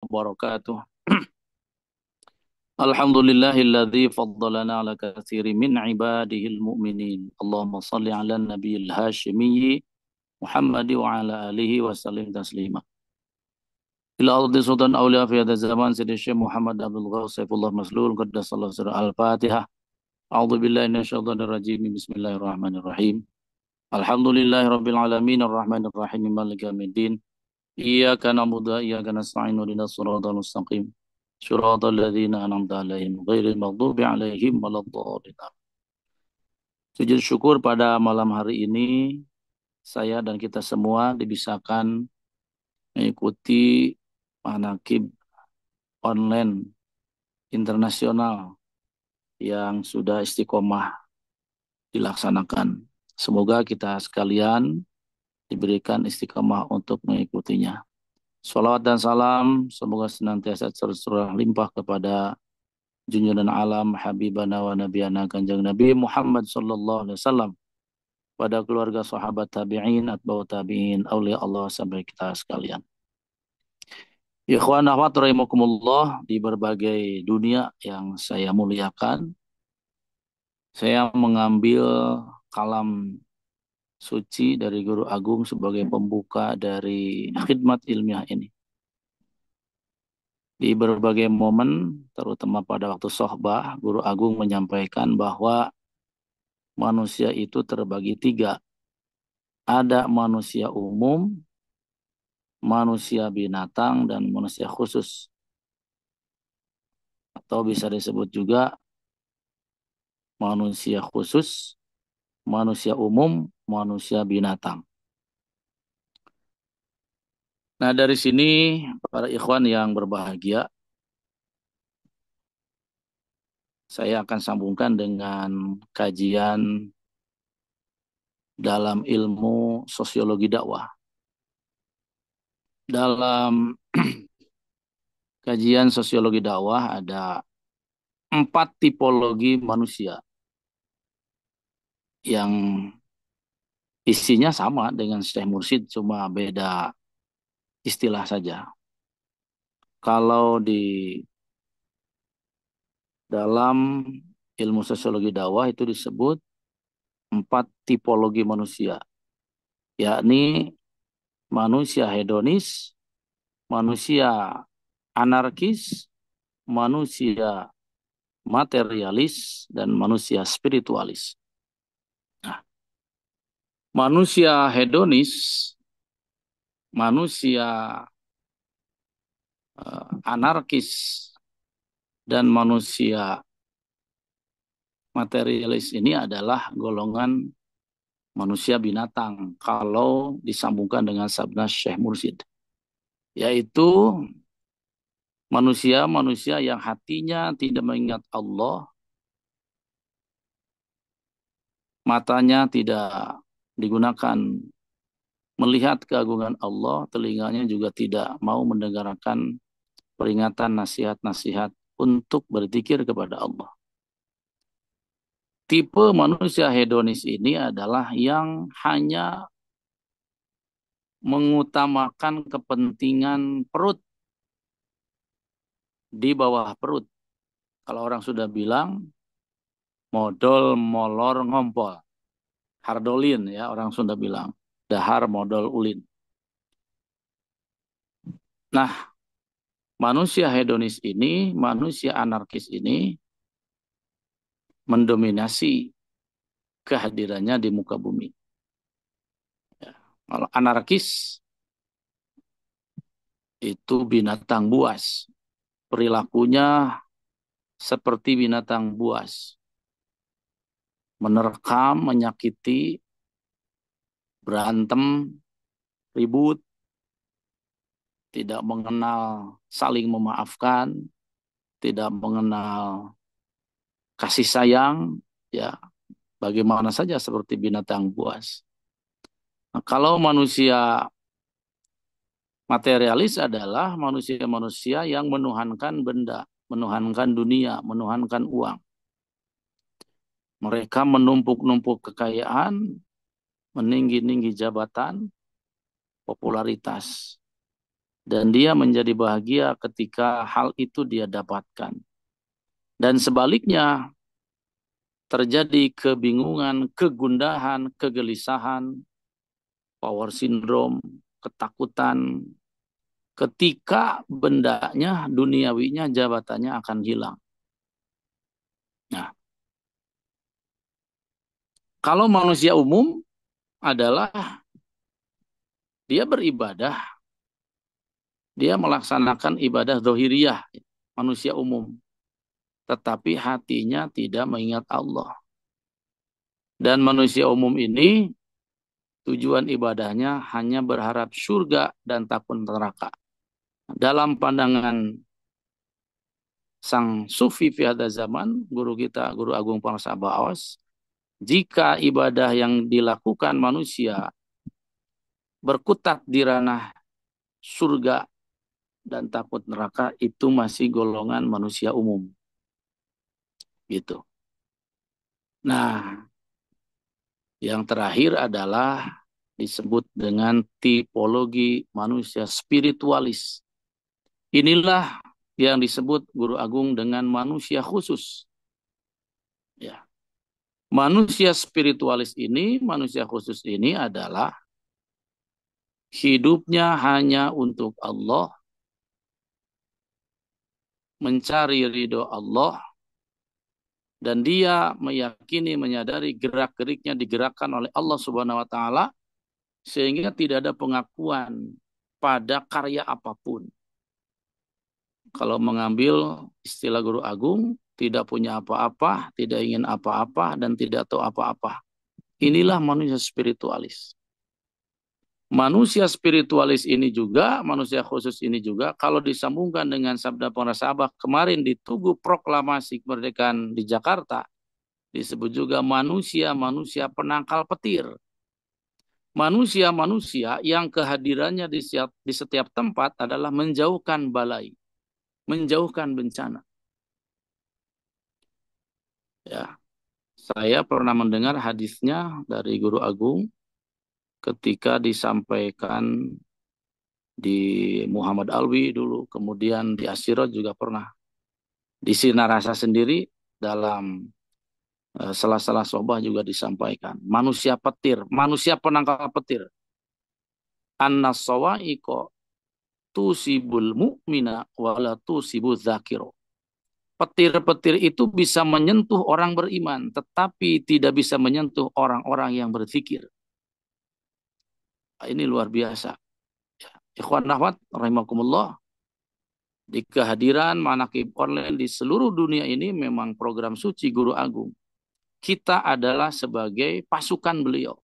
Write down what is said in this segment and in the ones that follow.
Wabarakatuh. Alhamdulillahilladzi faddalana ala katsiri min ibadihil mu'minin. Allahumma salli ala nabiyil hashimiyyi Muhammadi wa ala alihi wa sallim taslima. Ila ardi sultan awliya fi hadha zaman Sayyidi Syekh Muhammad Abdul Ghaus Saifullah Maslul qaddasallahu sirra al-Fatihah. A'udzu billahi minasyaitonir rajim. Bismillahirrahmanirrahim. Alhamdulillahi rabbil alamin arrahmanir rahim maliki yaumiddin. Iyyaka na'budu wa iyyaka nasta'in ihdinas siratal mustaqim. Shiratal ladzina an'amta 'alaihim ghairil maghdubi 'alaihim waladdallin. Sujud syukur pada malam hari ini saya dan kita semua dibisahkan mengikuti manaqib online internasional yang sudah istiqomah dilaksanakan. Semoga kita sekalian diberikan istiqomah untuk mengikutinya. Salawat dan salam semoga senantiasa tercurah limpah kepada junjungan alam Habibana wa Nabiyana Kanjeng Nabi Muhammad sallallahu alaihi wasallam, pada keluarga sahabat tabi'in, atba'ut tabi'in, aulia Allah sampai kita sekalian. Ikhwan akhwat rahimakumullah, di berbagai dunia yang saya muliakan, saya mengambil kalam suci dari Guru Agung sebagai pembuka dari khidmat ilmiah ini. Di berbagai momen, terutama pada waktu sohbah, Guru Agung menyampaikan bahwa manusia itu terbagi tiga. Ada manusia umum, manusia binatang, dan manusia khusus. Atau bisa disebut juga manusia khusus, manusia umum, manusia binatang. Nah, dari sini para ikhwan yang berbahagia, saya akan sambungkan dengan kajian dalam ilmu sosiologi dakwah. Dalam kajian sosiologi dakwah ada 4 tipologi manusia yang isinya sama dengan Syekh Mursyid, cuma beda istilah saja. Kalau di dalam ilmu sosiologi dakwah itu disebut 4 tipologi manusia, yakni manusia hedonis, manusia anarkis, manusia materialis, dan manusia spiritualis. Nah, manusia hedonis, manusia anarkis, dan manusia materialis ini adalah golongan manusia binatang kalau disambungkan dengan sabda Syekh Mursyid, yaitu manusia-manusia yang hatinya tidak mengingat Allah, matanya tidak digunakan melihat keagungan Allah, telinganya juga tidak mau mendengarkan peringatan nasihat-nasihat untuk berzikir kepada Allah. Tipe manusia hedonis ini adalah yang hanya mengutamakan kepentingan perut di bawah perut. Kalau orang sudah bilang modal molor ngompol, hardolin ya, orang Sunda bilang dahar modal ulin. Nah, manusia hedonis ini, manusia anarkis ini mendominasi kehadirannya di muka bumi. Ya. Kalau anarkis itu binatang buas, perilakunya seperti binatang buas, menerkam, menyakiti, berantem, ribut, tidak mengenal saling memaafkan, tidak mengenal kasih sayang, ya bagaimana saja seperti binatang buas. Nah, kalau manusia materialis adalah manusia-manusia yang menuhankan benda, menuhankan dunia, menuhankan uang. Mereka menumpuk-numpuk kekayaan, meninggi-ninggi jabatan, popularitas. dan dia menjadi bahagia ketika hal itu dia dapatkan. Dan sebaliknya, terjadi kebingungan, kegundahan, kegelisahan, power syndrome, ketakutan, ketika bendanya, duniawinya, jabatannya akan hilang. Nah, kalau manusia umum adalah dia beribadah, dia melaksanakan ibadah zahiriyah, manusia umum. Tetapi hatinya tidak mengingat Allah. Dan manusia umum ini tujuan ibadahnya hanya berharap surga dan takut neraka. Dalam pandangan sang sufi fi hadza zaman, guru kita, Guru Agung Pangsa Baos, jika ibadah yang dilakukan manusia berkutat di ranah surga dan takut neraka, itu masih golongan manusia umum. Gitu. Nah, yang terakhir adalah disebut dengan tipologi manusia spiritualis. Inilah yang disebut Guru Agung dengan manusia khusus. Ya. Manusia spiritualis ini, manusia khusus ini adalah hidupnya hanya untuk Allah, mencari ridho Allah, dan dia meyakini, menyadari gerak-geriknya digerakkan oleh Allah Subhanahu wa Ta'ala, sehingga tidak ada pengakuan pada karya apapun. Kalau mengambil istilah Guru Agung, tidak punya apa-apa, tidak ingin apa-apa, dan tidak tahu apa-apa. Inilah manusia spiritualis. Manusia spiritualis ini juga, manusia khusus ini juga, kalau disambungkan dengan sabda para sahabat kemarin di Tugu Proklamasi Kemerdekaan di Jakarta, disebut juga manusia-manusia penangkal petir. Manusia-manusia yang kehadirannya di setiap tempat adalah menjauhkan balai, menjauhkan bencana. Ya, saya pernah mendengar hadisnya dari Guru Agung ketika disampaikan di Muhammad Alwi dulu, kemudian di Asyirat juga pernah. Di Sinarasa sendiri dalam sela-sela sobah juga disampaikan. Manusia petir, manusia penangkal petir. An-nasawa'iqo tusibul mu'mina wala tusibu dzakiro. Petir-petir itu bisa menyentuh orang beriman, tetapi tidak bisa menyentuh orang-orang yang berzikir. Ini luar biasa. Ikhwan akhwat rahimakumullah, di kehadiran manaqib online di seluruh dunia ini memang program suci Guru Agung. Kita adalah sebagai pasukan beliau.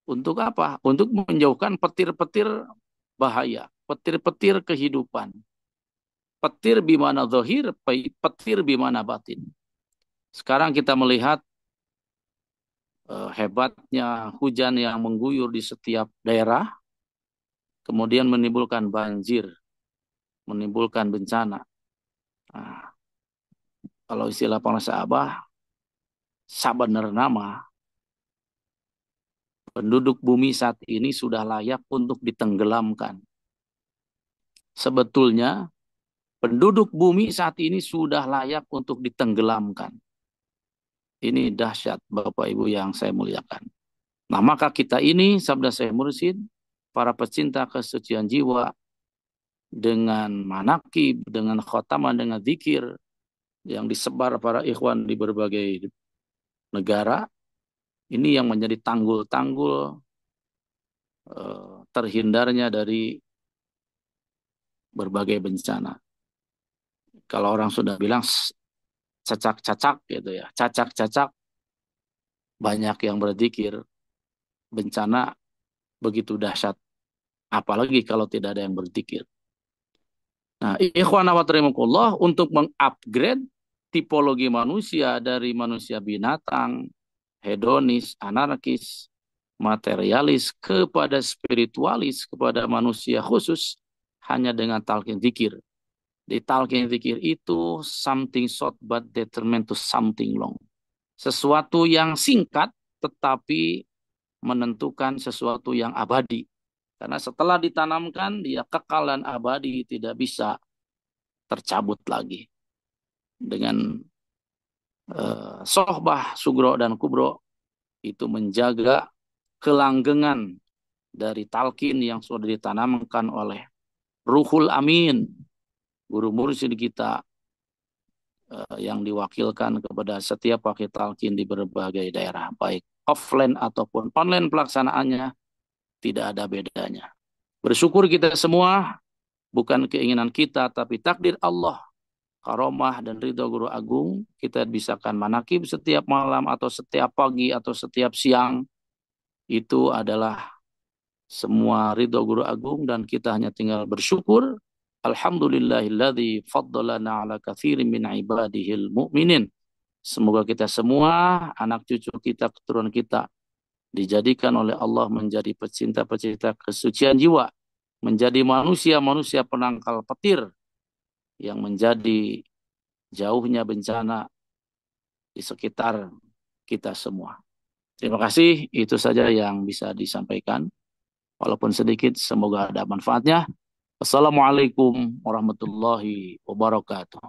Untuk apa? Untuk menjauhkan petir-petir bahaya, petir-petir kehidupan. Petir bimana zahir, petir bimana batin. Sekarang kita melihat hebatnya hujan yang mengguyur di setiap daerah, kemudian menimbulkan banjir, menimbulkan bencana. Nah, kalau istilah para sahabat, sabener nama, penduduk bumi saat ini sudah layak untuk ditenggelamkan. Sebetulnya, penduduk bumi saat ini sudah layak untuk ditenggelamkan. Ini dahsyat Bapak Ibu yang saya muliakan. Nah, maka kita ini, sabda Syekh Mursyid, para pecinta kesucian jiwa, dengan manakib, dengan khotaman, dengan zikir, yang disebar para ikhwan di berbagai negara, ini yang menjadi tanggul-tanggul terhindarnya dari berbagai bencana. Kalau orang sudah bilang cacak-cacak gitu ya, cacak-cacak, banyak yang berzikir, bencana begitu dahsyat, apalagi kalau tidak ada yang berzikir. Nah, ikhwan wa rahimakumullah, untuk mengupgrade tipologi manusia dari manusia binatang, hedonis, anarkis, materialis kepada spiritualis, kepada manusia khusus, hanya dengan talqin zikir. Di talqin zikir itu something short but determined to something long. Sesuatu yang singkat tetapi menentukan sesuatu yang abadi. Karena setelah ditanamkan, dia kekal dan abadi, tidak bisa tercabut lagi. Dengan sohbah sugro dan kubro, itu menjaga kelanggengan dari talqin yang sudah ditanamkan oleh Ruhul Amin, guru mursyid kita yang diwakilkan kepada setiap wakil talqin di berbagai daerah, baik offline ataupun online pelaksanaannya, tidak ada bedanya. Bersyukur kita semua, bukan keinginan kita, tapi takdir Allah, karomah dan ridho guru agung, kita bisakan manakib setiap malam atau setiap pagi atau setiap siang, itu adalah semua ridho guru agung, dan kita hanya tinggal bersyukur. Alhamdulillahilladzi faddalana ala katsirin min ibadihil mu'minin. Semoga kita semua, anak cucu kita, keturunan kita, dijadikan oleh Allah menjadi pecinta-pecinta kesucian jiwa, menjadi manusia-manusia penangkal petir yang menjadi jauhnya bencana di sekitar kita semua. Terima kasih, itu saja yang bisa disampaikan. Walaupun sedikit, semoga ada manfaatnya. Wassalamualaikum warahmatullahi wabarakatuh.